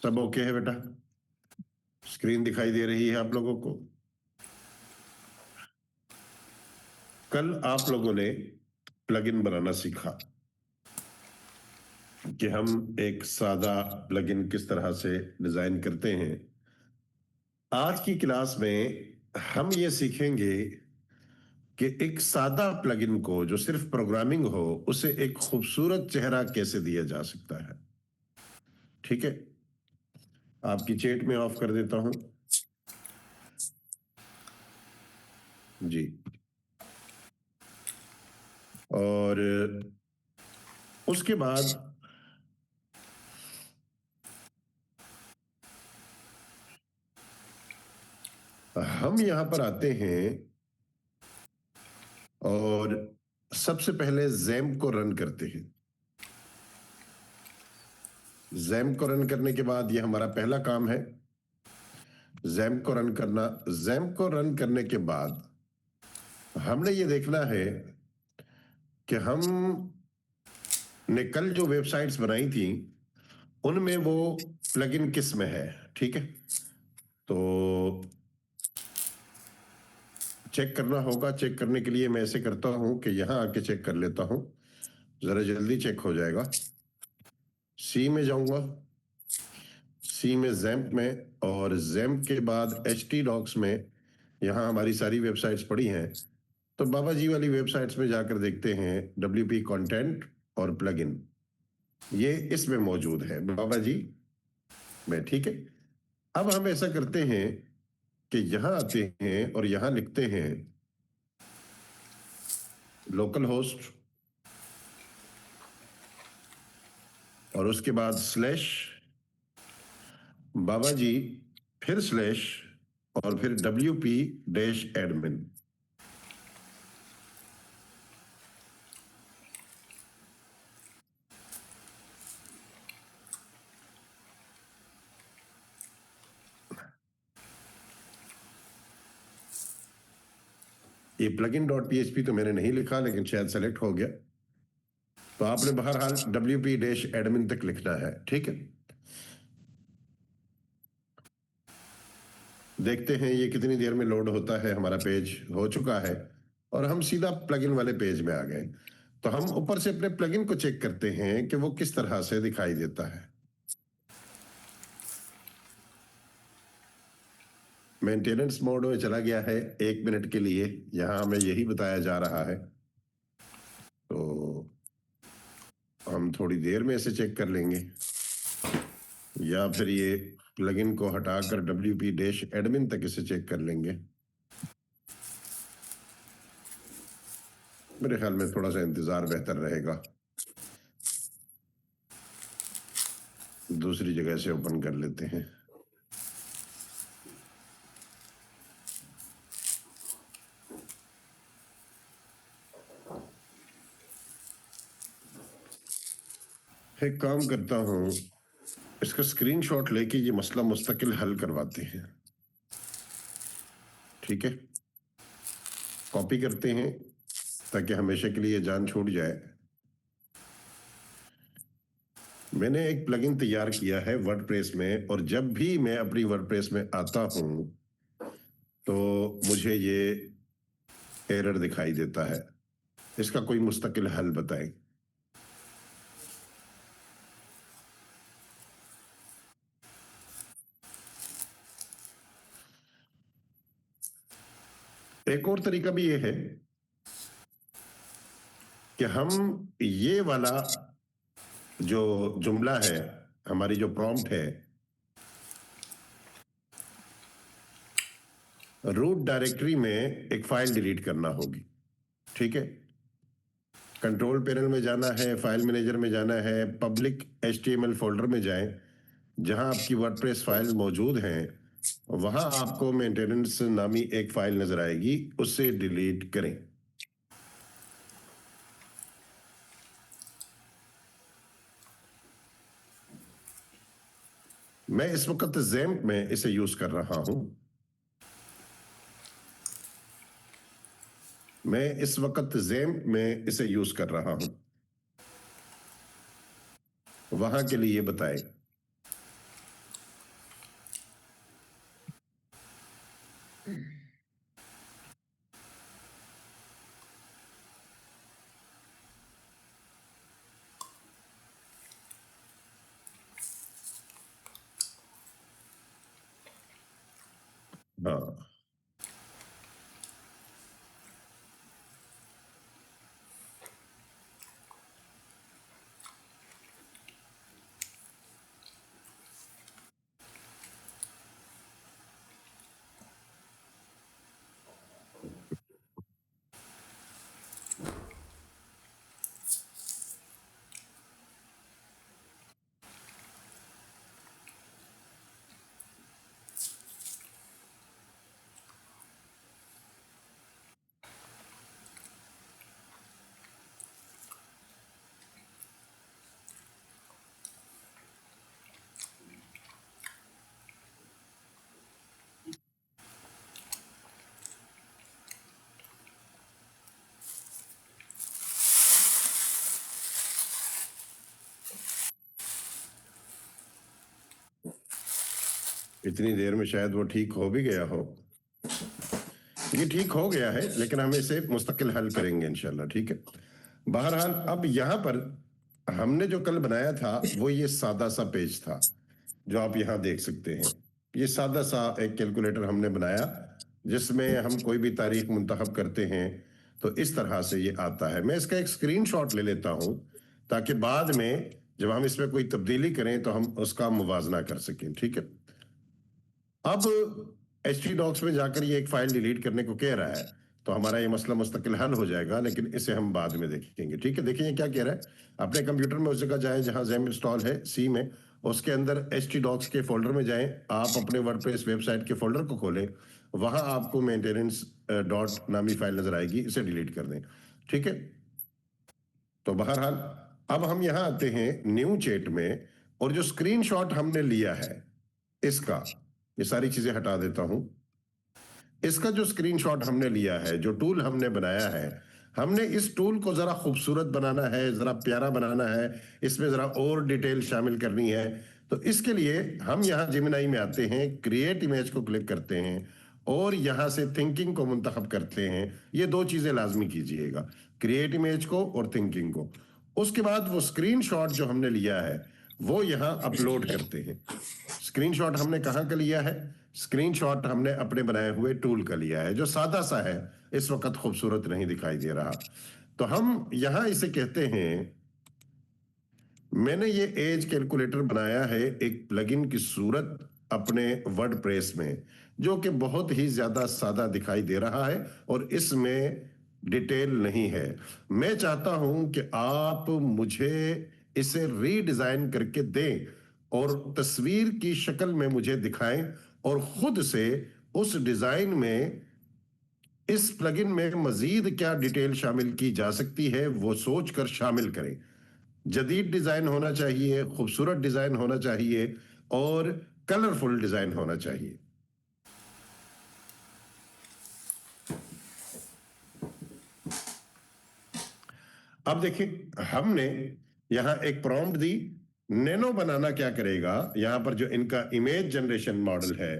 सब ओके है बेटा? स्क्रीन दिखाई दे रही है आप लोगों को? कल आप लोगों ने प्लगइन बनाना सीखा कि हम एक सादा प्लगइन किस तरह से डिजाइन करते हैं। आज की क्लास में हम ये सीखेंगे कि एक सादा प्लगइन को जो सिर्फ प्रोग्रामिंग हो उसे एक खूबसूरत चेहरा कैसे दिया जा सकता है। ठीक है, आपकी चैट में ऑफ कर देता हूं जी। और उसके बाद हम यहां पर आते हैं और सबसे पहले जैम्प को रन करते हैं। जैम्प को रन करने के बाद यह हमारा पहला काम है, जैम्प को रन करना। जैम्प को रन करने के बाद हमने ये देखना है कि हम ने कल जो वेबसाइट्स बनाई थी उनमें वो प्लगइन किस में है। ठीक है, तो चेक करना होगा। चेक करने के लिए मैं ऐसे करता हूं कि यहां आके चेक कर लेता हूं, जरा जल्दी चेक हो जाएगा। सी में जाऊंगा, सी में जैम्प में, और जैम्प के बाद htdocs में यहां हमारी सारी वेबसाइट्स पड़ी हैं। तो बाबा जी वाली वेबसाइट्स में जाकर देखते हैं WP कंटेंट और प्लगइन, ये इसमें मौजूद है बाबा जी में। ठीक है, अब हम ऐसा करते हैं कि यहां आते हैं और यहां लिखते हैं लोकल होस्ट और उसके बाद स्लैश बाबा जी, फिर स्लैश और फिर WP-admin। ये plugin.php तो मैंने नहीं लिखा, लेकिन शायद सेलेक्ट हो गया। तो आपने बहरहाल WP-admin तक लिखना है। ठीक है, देखते हैं ये कितनी देर में लोड होता है। हमारा पेज हो चुका है और हम सीधा प्लगइन वाले पेज में आ गए। तो हम ऊपर से अपने प्लगइन को चेक करते हैं कि वो किस तरह से दिखाई देता है। मेंटेनेंस मोड में चला गया है 1 मिनट के लिए, यहां हमें यही बताया जा रहा है। तो हम थोड़ी देर में इसे चेक कर लेंगे, या फिर ये प्लगइन को हटाकर WP-admin तक इसे चेक कर लेंगे। मेरे ख्याल में थोड़ा सा इंतजार बेहतर रहेगा। दूसरी जगह से ओपन कर लेते हैं। एक काम करता हूं, इसका स्क्रीनशॉट लेके ये मसला मुस्तकिल हल करवाते हैं। ठीक है, कॉपी करते हैं ताकि हमेशा के लिए जान छूट जाए। मैंने एक प्लगइन तैयार किया है वर्डप्रेस में, और जब भी मैं अपनी वर्डप्रेस में आता हूं तो मुझे ये एरर दिखाई देता है। इसका कोई मुस्तकिल हल बताएं। एक और तरीका भी ये है कि हम ये वाला जो जुमला है, हमारी जो प्रॉम्प्ट है, रूट डायरेक्टरी में एक फाइल डिलीट करना होगी। ठीक है, कंट्रोल पैनल में जाना है, फाइल मैनेजर में जाना है, पब्लिक HTML फोल्डर में जाएं, जहां आपकी वर्डप्रेस फाइल मौजूद हैं, वहां आपको मेंटेनेंस नामी एक फाइल नजर आएगी, उसे डिलीट करें। मैं इस वक्त जैम्प में इसे यूज कर रहा हूं। मैं इस वक्त जैम्प में इसे यूज कर रहा हूं। वहां के लिए बताएं। हाँ, इतनी देर में शायद वो ठीक हो भी गया हो। ये ठीक हो गया है, लेकिन हम इसे मुस्तकिल हल करेंगे इंशाल्लाह, ठीक है। बहरहाल अब यहां पर हमने जो कल बनाया था वो ये सादा सा पेज था जो आप यहां देख सकते हैं। ये सादा सा एक कैलकुलेटर हमने बनाया जिसमें हम कोई भी तारीख मुंतखब करते हैं तो इस तरह से ये आता है। मैं इसका एक स्क्रीनशॉट ले लेता हूं ताकि बाद में जब हम इसमें कोई तब्दीली करें तो हम उसका मुवाजना कर सकें, ठीक है। अब htdocs में जाकर ये एक फाइल डिलीट करने को कह रहा है तो हमारा ये मसला मुस्तकिल हल हो जाएगा, लेकिन इसे हम बाद में देखेंगे, ठीक है। देखिए ये क्या कह रहा है, अपने कंप्यूटर में उस जगह जाएं जहां XAMPP इंस्टॉल है सी में, उसके अंदर htdocs के फोल्डर में जाएं, आप अपने वर्डप्रेस वेबसाइट के फोल्डर को खोलें, वहां आपको मेंटेनेंस डॉट नामी फाइल नजर आएगी, इसे डिलीट कर दें, ठीक है। तो बहरहाल अब हम यहां आते हैं न्यू चैट में, और जो स्क्रीनशॉट हमने लिया है इसका, ये सारी चीजें हटा देता हूं। इसका जो स्क्रीनशॉट हमने लिया है, जो टूल हमने बनाया है, हमने इस टूल को जरा खूबसूरत बनाना है, जरा प्यारा बनाना है, इसमें जरा और डिटेल शामिल करनी है। तो इसके लिए हम यहाँ जेमिनाई में आते हैं, क्रिएट इमेज को क्लिक करते हैं और यहाँ से थिंकिंग को मुंतखब करते हैं। ये दो चीजें लाजमी कीजिएगा, क्रिएट इमेज को और थिंकिंग को। उसके बाद वो स्क्रीनशॉट जो हमने लिया है वो यहाँ अपलोड करते हैं। स्क्रीनशॉट हमने कहाँ का लिया है? स्क्रीनशॉट हमने अपने बनाए हुए टूल का लिया है जो सादा सा है, इस वक्त खूबसूरत नहीं दिखाई दे रहा। तो हम यहां इसे कहते हैं, मैंने ये एज कैलकुलेटर बनाया है एक प्लगइन की सूरत अपने वर्डप्रेस में, जो कि बहुत ही ज्यादा सादा दिखाई दे रहा है और इसमें डिटेल नहीं है। मैं चाहता हूं कि आप मुझे इसे रीडिजाइन करके दें और तस्वीर की शक्ल में मुझे दिखाएं और खुद से उस डिजाइन में, इस प्लगइन में मजीद क्या डिटेल शामिल की जा सकती है वो सोचकर शामिल करें। जदीद डिजाइन होना चाहिए, खूबसूरत डिजाइन होना चाहिए और कलरफुल डिजाइन होना चाहिए। अब देखिए हमने यहां एक प्रॉम्प्ट दी, नैनो बनाना क्या करेगा, यहां पर जो इनका इमेज जनरेशन मॉडल है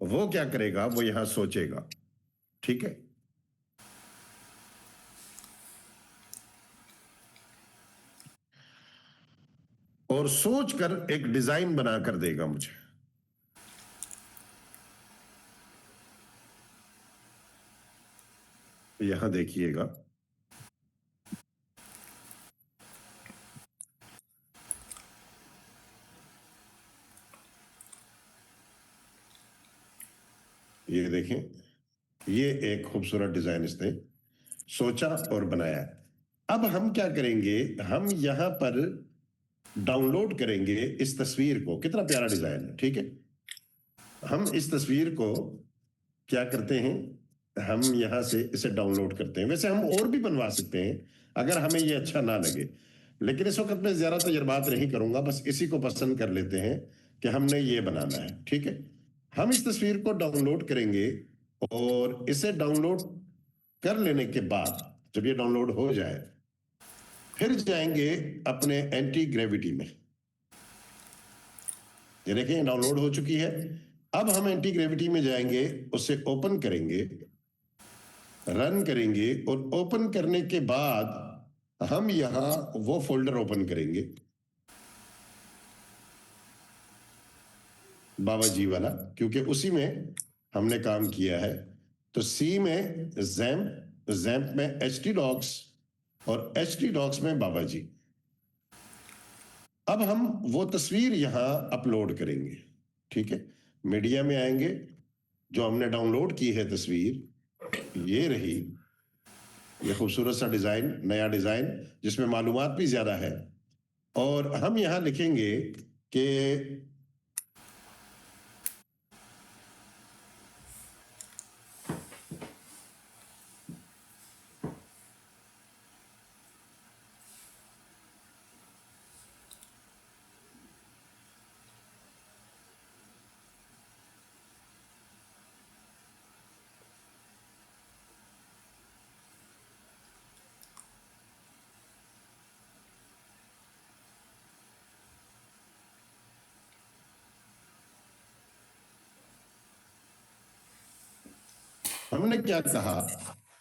वो क्या करेगा, वो यहां सोचेगा, ठीक है। और सोचकर एक डिजाइन बनाकर देगा मुझे। यहां देखिएगा, ये देखें, ये एक खूबसूरत डिजाइन इसने सोचा और बनाया। अब हम क्या करेंगे, हम यहां पर डाउनलोड करेंगे इस तस्वीर को, कितना प्यारा डिजाइन है, ठीक है। हम इस तस्वीर को क्या करते हैं, हम यहां से इसे डाउनलोड करते हैं। वैसे हम और भी बनवा सकते हैं अगर हमें ये अच्छा ना लगे, लेकिन इस वक्त मैं ज्यादा तजर्बात नहीं करूंगा, बस इसी को पसंद कर लेते हैं कि हमने ये बनाना है, ठीक है। हम इस तस्वीर को डाउनलोड करेंगे और इसे डाउनलोड कर लेने के बाद जब ये डाउनलोड हो जाए फिर जाएंगे अपने एंटी ग्रेविटी में। ये देखें डाउनलोड हो चुकी है। अब हम एंटी ग्रेविटी में जाएंगे, उसे ओपन करेंगे, रन करेंगे और ओपन करने के बाद हम यहां वो फोल्डर ओपन करेंगे, बाबा जी वाला, क्योंकि उसी में हमने काम किया है। तो सी में जैम्प में HT डॉग्स और HT डॉग्स में बाबा जी। अब हम वो तस्वीर यहां अपलोड करेंगे। ठीक है, मीडिया में आएंगे, जो हमने डाउनलोड की है तस्वीर ये रही, ये खूबसूरत सा डिजाइन, नया डिजाइन जिसमें मालूमात भी ज्यादा है। और हम यहां लिखेंगे कि हमने क्या कहा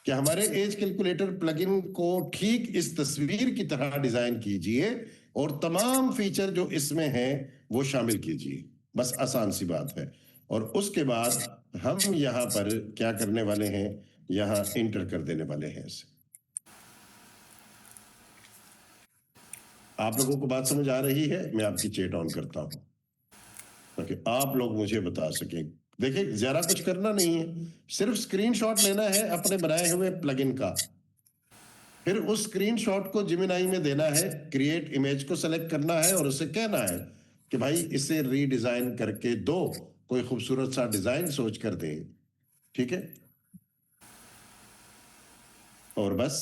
कि हमारे एज कैलकुलेटर प्लगइन को ठीक इस तस्वीर की तरह डिजाइन कीजिए और तमाम फीचर जो इसमें हैं वो शामिल कीजिए। बस आसान सी बात है। और उसके बाद हम यहां पर क्या करने वाले हैं, यहां इंटर कर देने वाले हैं इसे। आप लोगों को बात समझ आ रही है? मैं आपकी चैट ऑन करता हूं ताकि आप लोग मुझे बता सकें। देखिए, ज्यादा कुछ करना नहीं है, सिर्फ स्क्रीनशॉट लेना है अपने बनाए हुए प्लगइन का, फिर उस स्क्रीनशॉट को जिमिनाई में देना है, क्रिएट इमेज को सेलेक्ट करना है और उसे कहना है कि भाई इसे रीडिजाइन करके दो, कोई खूबसूरत सा डिजाइन सोच कर दें। ठीक है, और बस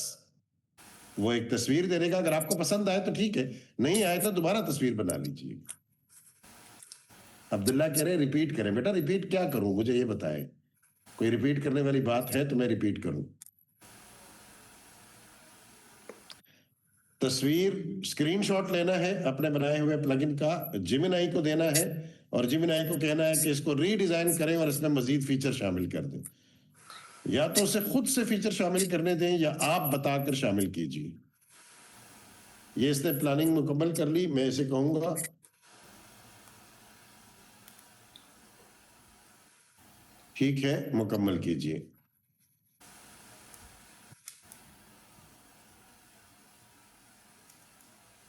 वो एक तस्वीर दे देगा। अगर आपको पसंद आए तो ठीक है, नहीं आए तो दोबारा तस्वीर बना लीजिए। अब्दुल्ला कह रहे रिपीट करें। बेटा रिपीट क्या करूं, मुझे ये बताएं। कोई रिपीट करने वाली बात है तो मैं रिपीट करूं। तस्वीर स्क्रीनशॉट लेना है अपने बनाए हुए प्लगइन का, जिमिनाई को देना है और जिमिनाई को कहना है कि इसको रीडिजाइन करें और इसमें मजीद फीचर शामिल कर दें। या तो उसे खुद से फीचर शामिल करने दें या आप बताकर शामिल कीजिए। ये इसने प्लानिंग मुकम्मल कर ली। मैं इसे कहूंगा ठीक है, मुकम्मल कीजिए।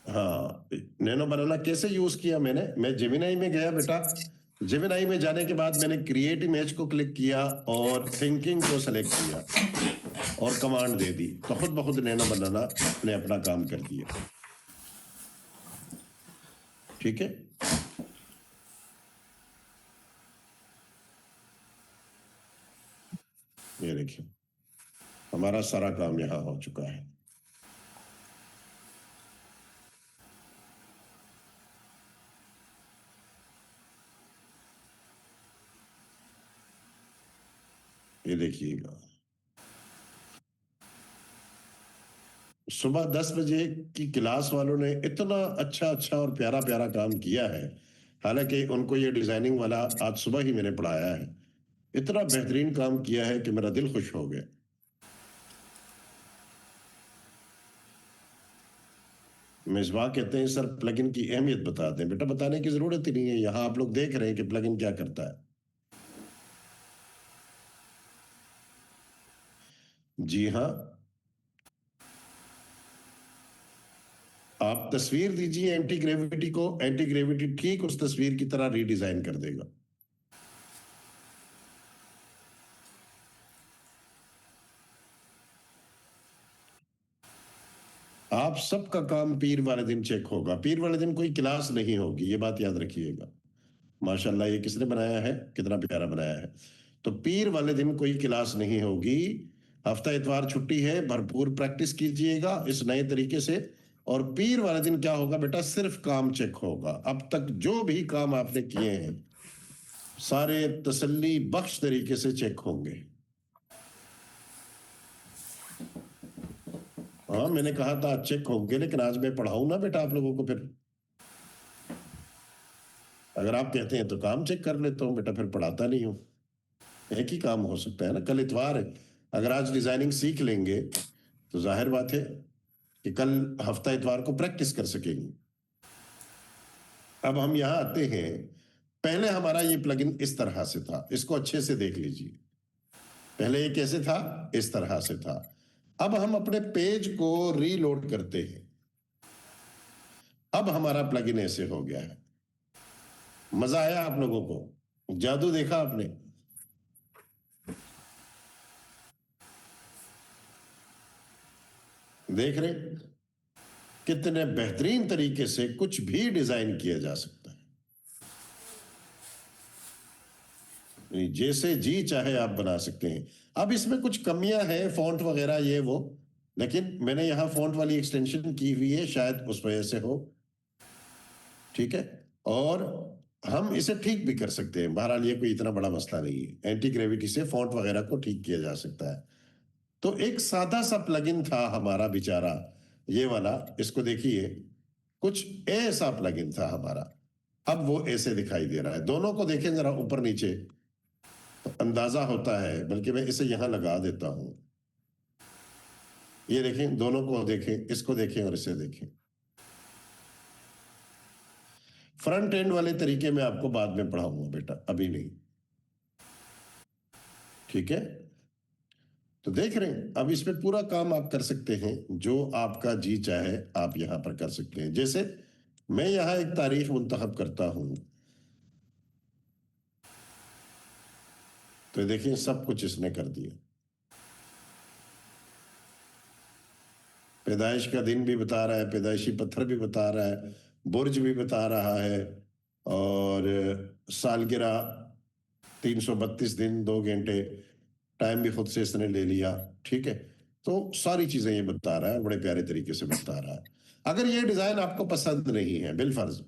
हाँ, नैनो बनाना कैसे यूज किया मैंने, मैं जेमिनाई में गया बेटा। जेमिनाई में जाने के बाद मैंने क्रिएट इमेज को क्लिक किया और थिंकिंग को सेलेक्ट किया और कमांड दे दी, तो खुद ब खुद नैनो बनाना ने अपना काम कर दिया। ठीक है, ये देखिए हमारा सारा काम यहां हो चुका है। ये देखिएगा, सुबह 10 बजे की क्लास वालों ने इतना अच्छा अच्छा और प्यारा प्यारा काम किया है। हालांकि उनको ये डिजाइनिंग वाला आज सुबह ही मैंने पढ़ाया है। इतना बेहतरीन काम किया है कि मेरा दिल खुश हो गया। मिसबा कहते हैं सर प्लगइन की अहमियत बता दें। बेटा बताने की जरूरत ही नहीं है, यहां आप लोग देख रहे हैं कि प्लगइन क्या करता है। जी हाँ, आप तस्वीर दीजिए एंटी ग्रेविटी को, एंटी ग्रेविटी ठीक उस तस्वीर की तरह रीडिजाइन कर देगा। आप सबका काम पीर वाले दिन चेक होगा। पीर वाले दिन कोई क्लास नहीं होगी, ये बात याद रखिएगा। माशाल्लाह, ये किसने बनाया है, कितना प्यारा बनाया है। तो पीर वाले दिन कोई क्लास नहीं होगी, हफ्ता इतवार छुट्टी है। भरपूर प्रैक्टिस कीजिएगा इस नए तरीके से। और पीर वाले दिन क्या होगा बेटा, सिर्फ काम चेक होगा। अब तक जो भी काम आपने किए हैं सारे तसल्ली बख्श तरीके से चेक होंगे। हाँ, मैंने कहा था आज चेक होंगे, लेकिन आज मैं पढ़ाऊं ना बेटा आप लोगों को। फिर अगर आप कहते हैं तो काम चेक कर लेता हूँ बेटा, फिर पढ़ाता नहीं हूँ। एक ही काम हो सकता है ना, कल इतवार है। अगर आज डिजाइनिंग सीख लेंगे तो जाहिर बात है कि कल हफ्ता इतवार को प्रैक्टिस कर सकेंगे। अब हम यहां आते हैं पहले हमारा ये प्लगइन इस तरह से था, इसको अच्छे से देख लीजिए। पहले ये कैसे था? इस तरह से था। अब हम अपने पेज को रीलोड करते हैं। अब हमारा प्लगइन ऐसे हो गया है। मजा आया आप लोगों को? जादू देखा आपने? देख रहे कितने बेहतरीन तरीके से कुछ भी डिजाइन किया जा सकता है, जैसे जी चाहे आप बना सकते हैं। अब इसमें कुछ कमियां हैं, फॉन्ट वगैरह ये वो, लेकिन मैंने यहां फॉन्ट वाली एक्सटेंशन की हुई है, शायद उस वजह से हो। ठीक है, और हम इसे ठीक भी कर सकते हैं। बहरहाल ये कोई इतना बड़ा मसला नहीं है, एंटी ग्रेविटी से फॉन्ट वगैरह को ठीक किया जा सकता है। तो एक सादा सा प्लगइन था हमारा बेचारा, ये वाला, इसको देखिए, कुछ ऐसा प्लगइन था हमारा। अब वो ऐसे दिखाई दे रहा है। दोनों को देखें जरा ऊपर नीचे, तो अंदाजा होता है। बल्कि मैं इसे यहां लगा देता हूं। ये देखें, दोनों को देखें, इसको देखें और इसे देखें। फ्रंट एंड वाले तरीके में आपको बाद में पढ़ाऊंगा बेटा, अभी नहीं। ठीक है, तो देख रहे हैं, अब इस पे पूरा काम आप कर सकते हैं, जो आपका जी चाहे आप यहां पर कर सकते हैं। जैसे मैं यहां एक तारीख मुंतखब करता हूं, तो देखिए सब कुछ इसने कर दिया। पैदाइश का दिन भी बता रहा है, पैदाइशी पत्थर भी बता रहा है, बुर्ज भी बता रहा है, और सालगिरह 332 दिन 2 घंटे, टाइम भी खुद से इसने ले लिया। ठीक है, तो सारी चीजें ये बता रहा है, बड़े प्यारे तरीके से बता रहा है। अगर ये डिजाइन आपको पसंद नहीं है, बिलफर्ज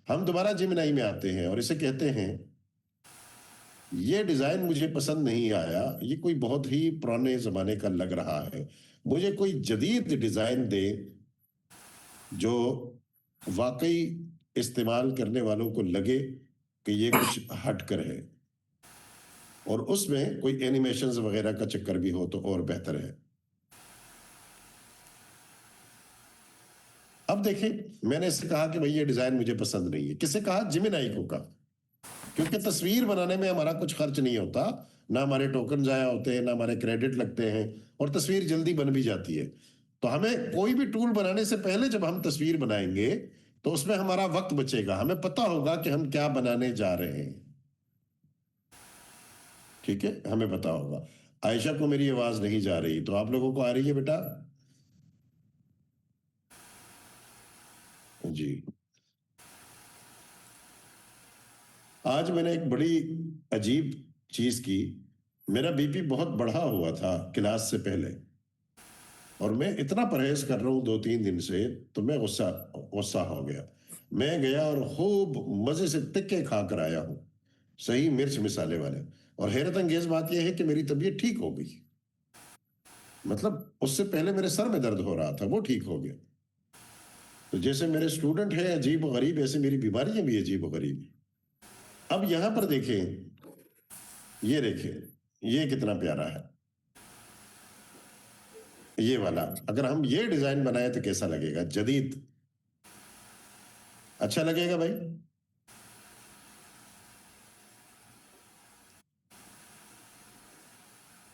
हम दोबारा जिमिनाई में आते हैं और इसे कहते हैं ये डिजाइन मुझे पसंद नहीं आया, ये कोई बहुत ही पुराने जमाने का लग रहा है, मुझे कोई जदीद डिजाइन दे जो वाकई इस्तेमाल करने वालों को लगे कि ये कुछ हटकर है, और उसमें कोई एनिमेशंस वगैरह का चक्कर भी हो तो और बेहतर है। अब देखें, मैंने इसे कहा कि भाई ये डिजाइन मुझे पसंद नहीं है। किसे कहा? जिमिनाई को कहा, क्योंकि तस्वीर बनाने में हमारा कुछ खर्च नहीं होता, ना हमारे टोकन जाया होते हैं, ना हमारे क्रेडिट लगते हैं, और तस्वीर जल्दी बन भी जाती है। तो हमें कोई भी टूल बनाने से पहले जब हम तस्वीर बनाएंगे तो उसमें हमारा वक्त बचेगा, हमें पता होगा कि हम क्या बनाने जा रहे हैं। ठीक है, हमें पता होगा। आयशा को मेरी आवाज नहीं जा रही, तो आप लोगों को आ रही है बेटा? जी, आज मैंने एक बड़ी अजीब चीज की। मेरा बीपी बहुत बढ़ा हुआ था क्लास से पहले, और मैं इतना परहेज कर रहा हूं 2-3 दिन से, तो मैं गुस्सा गुस्सा हो गया। मैं गया और खूब मजे से टिक्के खा कर आया हूं, सही मिर्च मिसाले वाले। और हैरत अंगेज बात यह है कि मेरी तबीयत ठीक हो गई। मतलब उससे पहले मेरे सर में दर्द हो रहा था, वो ठीक हो गया। तो जैसे मेरे स्टूडेंट हैं अजीब गरीब, ऐसे मेरी बीमारियां भी अजीब गरीब। अब यहां पर देखें, ये देखें, ये कितना प्यारा है। ये वाला अगर हम ये डिजाइन बनाए तो कैसा लगेगा? जदीद, अच्छा लगेगा भाई?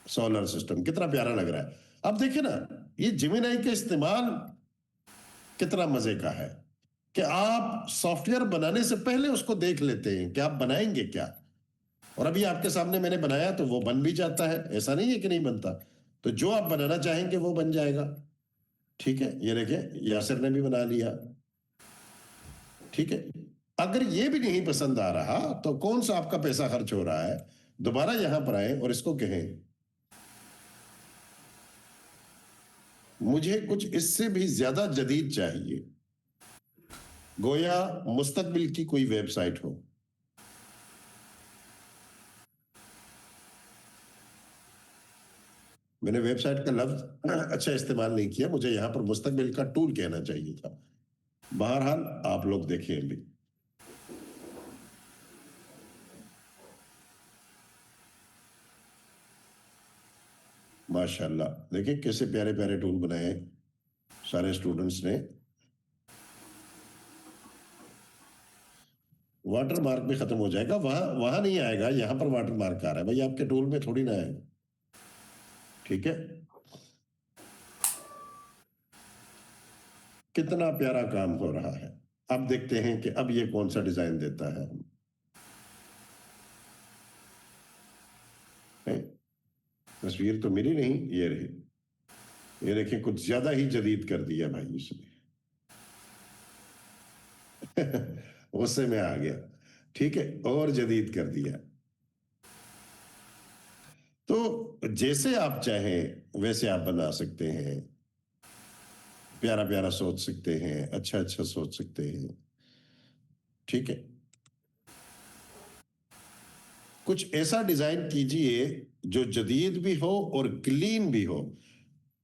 सोलर सिस्टम कितना प्यारा लग रहा है। अब देखिए ना, ये जिमिनाई का इस्तेमाल कितना मजे का है कि आप सॉफ्टवेयर बनाने से पहले उसको देख लेते हैं कि आप बनाएंगे क्या। और अभी आपके सामने मैंने बनाया तो वो बन भी जाता है, ऐसा नहीं है कि नहीं बनता। तो जो आप बनाना चाहेंगे वो बन जाएगा। ठीक है, ये देखिए यासिर ने भी बना लिया। ठीक है, अगर ये भी नहीं पसंद आ रहा तो कौन सा आपका पैसा खर्च हो रहा है? दोबारा यहां पर आए और इसको कहें मुझे कुछ इससे भी ज्यादा जदीद चाहिए, गोया मुस्तकबिल की कोई वेबसाइट हो। मैंने वेबसाइट का लफ्ज अच्छा इस्तेमाल नहीं किया, मुझे यहां पर मुस्तकबिल का टूल कहना चाहिए था। बहरहाल आप लोग देखिए अभी, माशाल्लाह, देखिए कैसे प्यारे प्यारे टूल बनाए हैं सारे स्टूडेंट्स ने। वाटर मार्क भी खत्म हो जाएगा, वहां नहीं आएगा, यहां पर वाटर मार्क आ रहा है भाई, आपके टूल में थोड़ी ना आएगा। ठीक है, कितना प्यारा काम हो रहा है। अब देखते हैं कि अब ये कौन सा डिजाइन देता है। तस्वीर तो मिली नहीं, ये रही, ये देखिए कुछ ज्यादा ही जदीद कर दिया भाई उसने। उससे मैं आ गया, ठीक है, और जदीद कर दिया। तो जैसे आप चाहें वैसे आप बना सकते हैं, प्यारा प्यारा सोच सकते हैं, अच्छा अच्छा सोच सकते हैं। ठीक है, कुछ ऐसा डिजाइन कीजिए जो जदीद भी हो और क्लीन भी हो,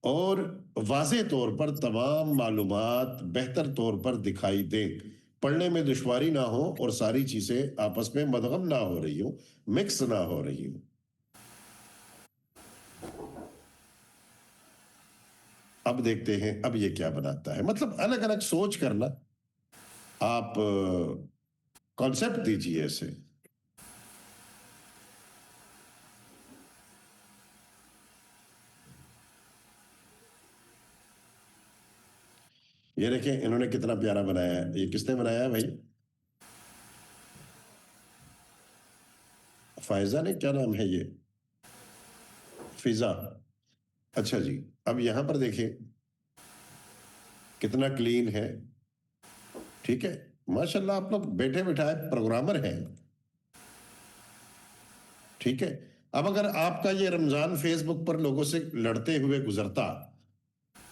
और वाज़े तौर पर तमाम मालूमात बेहतर तौर पर दिखाई दे, पढ़ने में दुश्वारी ना हो और सारी चीजें आपस में मदगम ना हो रही हो, मिक्स ना हो रही हो। अब देखते हैं अब ये क्या बनाता है, मतलब अलग अलग सोच करना, आप कॉन्सेप्ट दीजिए ऐसे। ये देखें इन्होंने कितना प्यारा बनाया है, ये किसने बनाया है भाई? फायजा ने, क्या नाम है ये? फिजा। अच्छा जी, अब यहां पर देखें कितना क्लीन है। ठीक है, माशाल्लाह आप लोग बैठे बिठाए प्रोग्रामर हैं। ठीक है, अब अगर आपका ये रमजान फेसबुक पर लोगों से लड़ते हुए गुजरता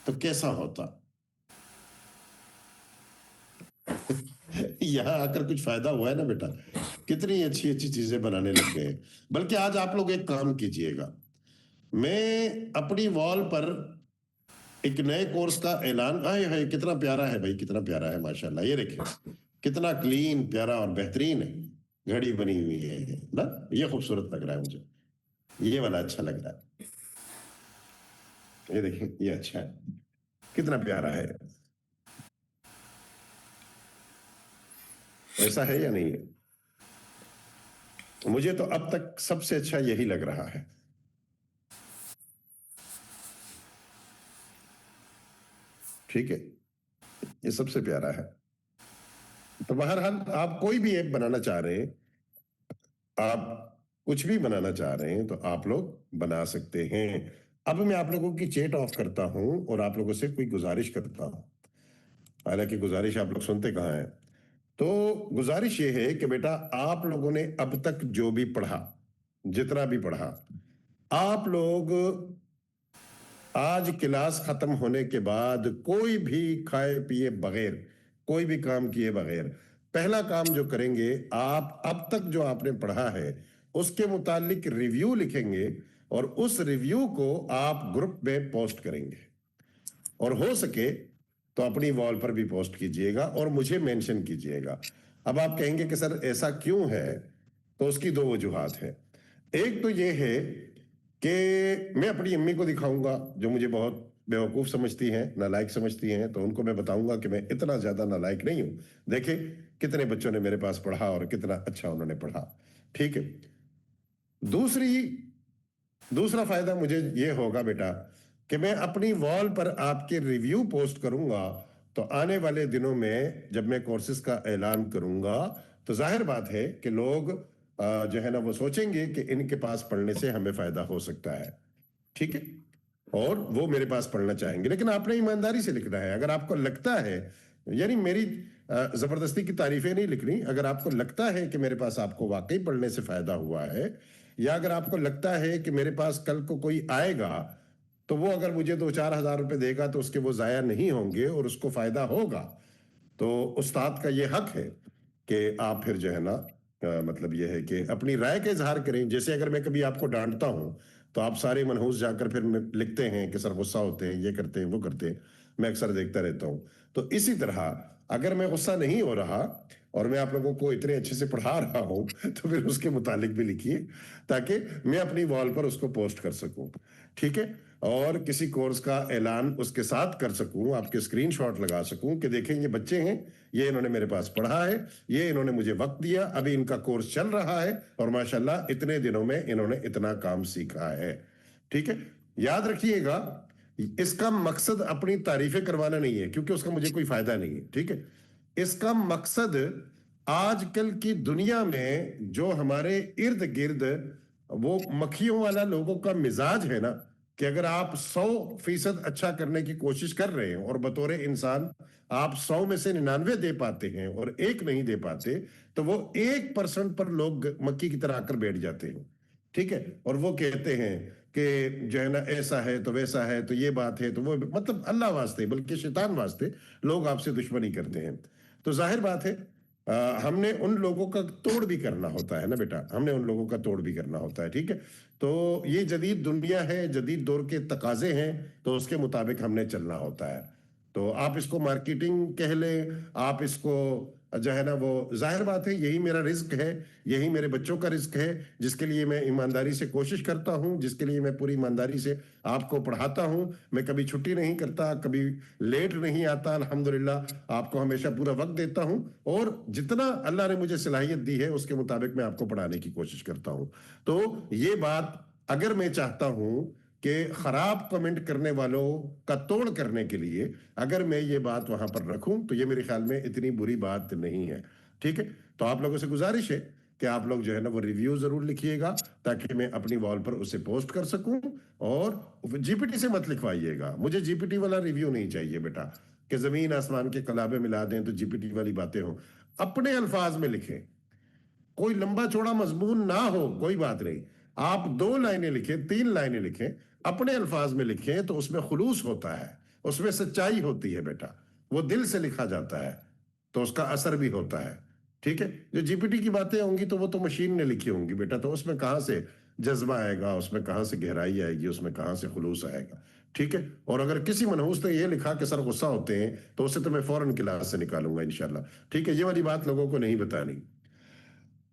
तो कैसा होता? यहां आकर कुछ फायदा हुआ है ना बेटा, कितनी अच्छी अच्छी चीजें बनाने लग गए। बल्कि आज आप लोग एक काम कीजिएगा, मैं अपनी वॉल पर एक नए कोर्स का ऐलान, आए हाय कितना प्यारा है भाई, कितना प्यारा है माशाल्लाह, ये देखिए कितना क्लीन प्यारा और बेहतरीन है घड़ी बनी हुई है ना, ये खूबसूरत लग रहा है मुझे, ये वाला अच्छा लग रहा है। ये देखिए ये अच्छा है, कितना प्यारा है। ऐसा है या नहीं है? मुझे तो अब तक सबसे अच्छा यही लग रहा है। ठीक है, ये सबसे प्यारा है। तो बहरहाल आप कोई भी ऐप बनाना चाह रहे हैं, आप कुछ भी बनाना चाह रहे हैं तो आप लोग बना सकते हैं। अब मैं आप लोगों की चैट ऑफ करता हूं और आप लोगों से कोई गुजारिश करता हूं, हालांकि गुजारिश आप लोग सुनते कहाँ हैं। तो गुजारिश ये है कि बेटा आप लोगों ने अब तक जो भी पढ़ा, जितना भी पढ़ा, आप लोग आज क्लास खत्म होने के बाद कोई भी खाए पिए बगैर, कोई भी काम किए बगैर, पहला काम जो करेंगे, आप अब तक जो आपने पढ़ा है उसके मुतालिक रिव्यू लिखेंगे और उस रिव्यू को आप ग्रुप में पोस्ट करेंगे, और हो सके तो अपनी वॉल पर भी पोस्ट कीजिएगा और मुझे मेंशन कीजिएगा। अब आप कहेंगे कि सर ऐसा क्यों है, तो उसकी दो वजूहात है। एक तो ये है कि मैं अपनी अम्मी को दिखाऊंगा जो मुझे बहुत बेवकूफ समझती हैं, नालायक समझती हैं, तो उनको मैं बताऊंगा कि मैं इतना ज्यादा नालायक नहीं हूं। देखे कितने बच्चों ने मेरे पास पढ़ा और कितना अच्छा उन्होंने पढ़ा। ठीक है, दूसरी दूसरा फायदा मुझे ये होगा बेटा कि मैं अपनी वॉल पर आपके रिव्यू पोस्ट करूंगा, तो आने वाले दिनों में जब मैं कोर्सेज का ऐलान करूंगा तो जाहिर बात है कि लोग जो है ना वो सोचेंगे कि इनके पास पढ़ने से हमें फायदा हो सकता है। ठीक है, और वो मेरे पास पढ़ना चाहेंगे, लेकिन आपने ईमानदारी से लिखना है। अगर आपको लगता है, यानी मेरी जबरदस्ती की तारीफें नहीं लिखनी, अगर आपको लगता है कि मेरे पास आपको वाकई पढ़ने से फायदा हुआ है, या अगर आपको लगता है कि मेरे पास कल को कोई आएगा तो वो अगर मुझे 2-4 हज़ार रुपए देगा तो उसके वो जाया नहीं होंगे और उसको फायदा होगा, तो उस्ताद का ये हक है कि आप फिर जो है ना मतलब ये है कि अपनी राय का इजहार करें। जैसे अगर मैं कभी आपको डांटता हूं तो आप सारे मनहूस जाकर फिर लिखते हैं कि सर गुस्सा होते हैं, ये करते हैं वो करते हैं, मैं अक्सर देखता रहता हूं। तो इसी तरह अगर मैं गुस्सा नहीं हो रहा और मैं आप लोगों को इतने अच्छे से पढ़ा रहा हूं तो फिर उसके मुतालिक भी लिखिए ताकि मैं अपनी वॉल पर उसको पोस्ट कर सकूं। ठीक है, और किसी कोर्स का ऐलान उसके साथ कर सकूं, आपके स्क्रीनशॉट लगा सकूं कि देखें ये बच्चे हैं, ये इन्होंने मेरे पास पढ़ा है, ये इन्होंने मुझे वक्त दिया, अभी इनका कोर्स चल रहा है और माशाल्लाह इतने दिनों में इन्होंने इतना काम सीखा है। ठीक है, याद रखिएगा, इसका मकसद अपनी तारीफें करवाना नहीं है, क्योंकि उसका मुझे कोई फायदा नहीं है। ठीक है, इसका मकसद आजकल की दुनिया में जो हमारे इर्द गिर्द वो मक्खियों वाला लोगों का मिजाज है ना, कि अगर आप 100% अच्छा करने की कोशिश कर रहे हैं और बतौर इंसान आप 100 में से 99 दे पाते हैं और एक नहीं दे पाते, तो वो 1% पर लोग मक्खी की तरह आकर बैठ जाते हैं। ठीक है, और वो कहते हैं कि जो है ना ऐसा है तो वैसा है तो ये बात है तो वो, मतलब अल्लाह वास्ते बल्कि शैतान वास्ते लोग आपसे दुश्मनी करते हैं। तो जाहिर बात है हमने उन लोगों का तोड़ भी करना होता है ना बेटा, हमने उन लोगों का तोड़ भी करना होता है। ठीक है, तो ये जदीद दुनिया है, जदीद दौर के तकाजे हैं, तो उसके मुताबिक हमने चलना होता है। तो आप इसको मार्केटिंग कह लें, आप इसको जो है ना वो, जाहिर बात है यही मेरा रिस्क है, यही मेरे बच्चों का रिस्क है, जिसके लिए मैं ईमानदारी से कोशिश करता हूं, जिसके लिए मैं पूरी ईमानदारी से आपको पढ़ाता हूं। मैं कभी छुट्टी नहीं करता, कभी लेट नहीं आता, अल्हम्दुलिल्लाह आपको हमेशा पूरा वक्त देता हूं और जितना अल्लाह ने मुझे सलाहियत दी है उसके मुताबिक मैं आपको पढ़ाने की कोशिश करता हूं। तो ये बात अगर मैं चाहता हूं कि खराब कमेंट करने वालों का तोड़ करने के लिए अगर मैं ये बात वहां पर रखूं, तो ये मेरे ख्याल में इतनी बुरी बात नहीं है। ठीक है, तो आप लोगों से गुजारिश है कि आप लोग जो है ना वो रिव्यू जरूर लिखिएगा, ताकि मैं अपनी वॉल पर उसे पोस्ट कर सकूं। और जीपीटी से मत लिखवाइएगा, मुझे जीपीटी वाला रिव्यू नहीं चाहिए बेटा, कि जमीन आसमान के कलाबे मिला दें तो जीपीटी वाली बातें हो। अपने अल्फाज में लिखें, कोई लंबा चौड़ा मजमून ना हो, कोई बात नहीं, आप 2 लाइनें लिखें, 3 लाइनें लिखें, अपने अल्फाज में लिखें, तो उसमें खुलूस होता है, उसमें सच्चाई होती है बेटा, वो दिल से लिखा जाता है, तो उसका असर भी होता है। ठीक है, जो जीपीटी की बातें होंगी तो वो तो मशीन ने लिखी होंगी बेटा, तो उसमें कहां से जज्बा आएगा, उसमें कहां से गहराई आएगी, उसमें कहां से खुलूस आएगा। ठीक है, और अगर किसी मनहूस ने ये लिखा कि सर गुस्सा होते हैं, तो उसे तो मैं फौरन क्लास से निकालूंगा इंशाल्लाह। ठीक है, ये वाली बात लोगों को नहीं बतानी,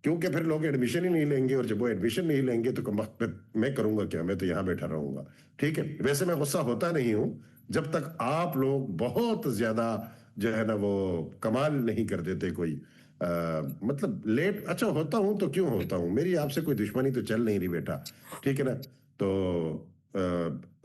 क्योंकि फिर लोग एडमिशन ही नहीं लेंगे, और जब वो एडमिशन नहीं लेंगे तो मैं करूंगा क्या, मैं तो यहाँ बैठा रहूंगा। ठीक है, वैसे मैं गुस्सा होता नहीं हूं जब तक आप लोग बहुत ज्यादा जो है ना वो कमाल नहीं कर देते कोई, मतलब लेट। अच्छा, होता हूं तो क्यों होता हूं, मेरी आपसे कोई दुश्मनी तो चल नहीं रही बेटा। ठीक है ना, तो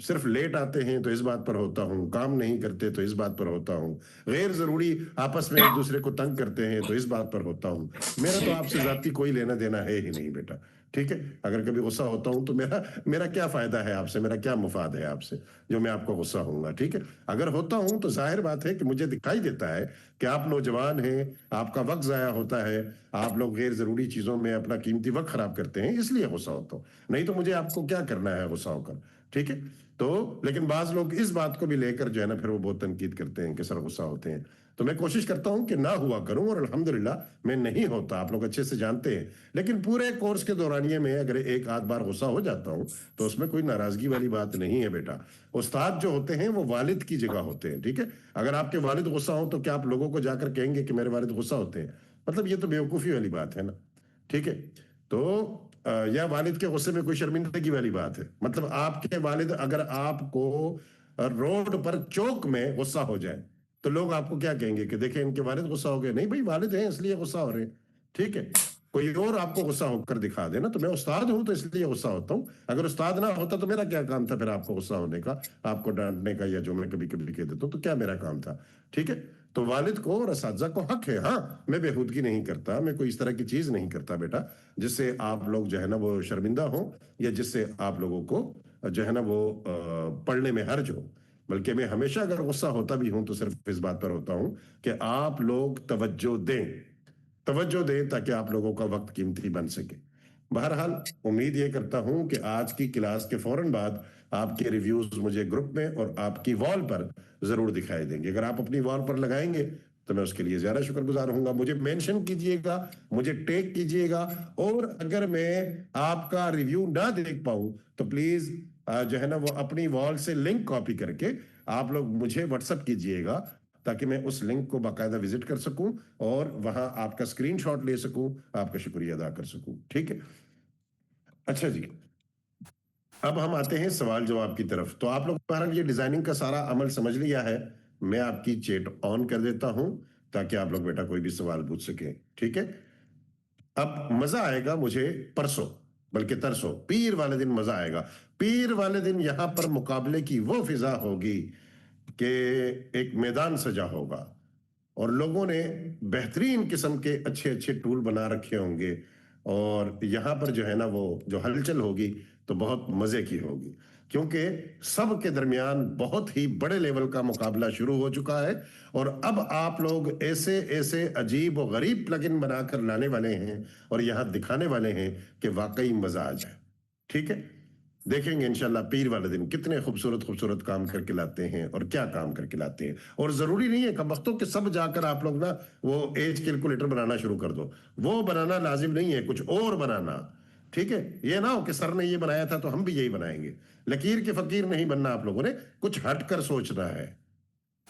सिर्फ लेट आते हैं तो इस बात पर होता हूं, काम नहीं करते तो इस बात पर होता हूं, गैर जरूरी आपस में एक दूसरे को तंग करते हैं तो इस बात पर होता हूं। मेरा तो आपसे जाती कोई लेना देना है ही नहीं बेटा। ठीक है, अगर कभी गुस्सा होता हूं तो मेरा मेरा क्या फायदा है आपसे, मेरा क्या मुफाद है आपसे जो मैं आपको गुस्सा होऊंगा। ठीक है, अगर होता हूं तो जाहिर बात है कि मुझे दिखाई देता है कि आप नौजवान हैं, आपका वक्त जाया होता है, आप लोग गैर जरूरी चीजों में अपना कीमती वक्त खराब करते हैं, इसलिए गुस्सा होता हूं, नहीं तो मुझे आपको क्या करना है गुस्सा होकर। ठीक है, तो लेकिन बाज लोग इस बात को भी लेकर जो है ना फिर वो बहुत तनकीद करते हैं कि सर गुस्सा होते हैं। तो मैं कोशिश करता हूं कि ना हुआ करूं, और अल्हम्दुलिल्लाह मैं नहीं होता, आप लोग अच्छे से जानते हैं। लेकिन पूरे कोर्स के दौरानिए में अगर एक आध बार गुस्सा हो जाता हूं तो उसमें कोई नाराजगी वाली बात नहीं है बेटा। उस्ताद जो होते हैं वो वालिद की जगह होते हैं। ठीक है, अगर आपके वालिद गुस्सा हो तो क्या आप लोगों को जाकर कहेंगे कि मेरे वालिद गुस्सा होते हैं? मतलब ये तो बेवकूफ़ी वाली बात है ना। ठीक है, तो या वालिद के गुस्से में कोई शर्मिंदगी वाली बात है? मतलब आपके वालिद अगर आपको रोड पर चौक में गुस्सा हो जाए तो लोग आपको क्या कहेंगे कि देखें इनके वालिद गुस्सा हो गए? नहीं भाई, वालिद हैं इसलिए गुस्सा हो रहे हैं। ठीक है, कोई और आपको गुस्सा होकर दिखा देना, तो मैं उस्ताद हूं तो इसलिए गुस्सा होता हूं, अगर उस्ताद ना होता तो मेरा क्या काम था फिर आपको गुस्सा होने का, आपको डांटने का, या जो मैं कभी कभी कह देता हूं तो क्या मेरा काम था? ठीक है, तो वालिद को और असातिज़ा को हक है। हाँ, मैं बेहूदगी नहीं करता, मैं कोई इस तरह की चीज नहीं करता बेटा जिससे आप लोग जो है ना वो शर्मिंदा हो, या जिससे आप लोगों को जो है ना वो पढ़ने में हर्ज हो। बल्कि मैं हमेशा अगर गुस्सा होता भी हूं तो सिर्फ इस बात पर होता हूं कि आप लोग तवज्जो दें, तवज्जो दें, ताकि आप लोगों का वक्त कीमती बन सके। बहरहाल उम्मीद ये करता हूं कि आज की क्लास के फौरन बाद आपके रिव्यूज मुझे ग्रुप में और आपकी वॉल पर जरूर दिखाई देंगे। अगर आप अपनी वॉल पर लगाएंगे तो मैं उसके लिए ज्यादा शुक्रगुजार होऊंगा। मुझे मेंशन कीजिएगा, मुझे टैग कीजिएगा, और अगर मैं आपका रिव्यू ना देख पाऊं तो प्लीज जो है ना वो अपनी वॉल से लिंक कॉपी करके आप लोग मुझे व्हाट्सएप कीजिएगा, ताकि मैं उस लिंक को बाकायदा विजिट कर सकूं और वहां आपका स्क्रीनशॉट ले सकूं, आपका शुक्रिया अदा कर सकूं। ठीक है, अच्छा जी, अब हम आते हैं सवाल जवाब की तरफ। तो आप लोग महाराज ये डिजाइनिंग का सारा अमल समझ लिया है। मैं आपकी चैट ऑन कर देता हूं ताकि आप लोग बेटा कोई भी सवाल पूछ सके। ठीक है, अब मजा आएगा मुझे परसों, बल्कि तरसों, पीर वाले दिन मजा आएगा। पीर वाले दिन यहां पर मुकाबले की वो फिजा होगी कि एक मैदान सजा होगा और लोगों ने बेहतरीन किस्म के अच्छे अच्छे टूल बना रखे होंगे और यहाँ पर जो है ना वो जो हलचल होगी तो बहुत मजे की होगी, क्योंकि सब के दरमियान बहुत ही बड़े लेवल का मुकाबला शुरू हो चुका है। और अब आप लोग ऐसे ऐसे अजीब और गरीब प्लगइन बनाकर लाने वाले हैं और यहाँ दिखाने वाले हैं कि वाकई मजा आ जाए। ठीक है, देखेंगे इंशाल्लाह पीर वाले दिन कितने खूबसूरत खूबसूरत काम करके लाते हैं और क्या काम करके लाते हैं। और जरूरी नहीं है कब वक्तों के सब जाकर आप लोग ना वो एज कैलकुलेटर बनाना शुरू कर दो, वो बनाना लाजिम नहीं है, कुछ और बनाना। ठीक है, ये ना हो कि सर ने ये बनाया था तो हम भी यही बनाएंगे। लकीर के फकीर नहीं बनना, आप लोगों ने कुछ हटकर सोचना है।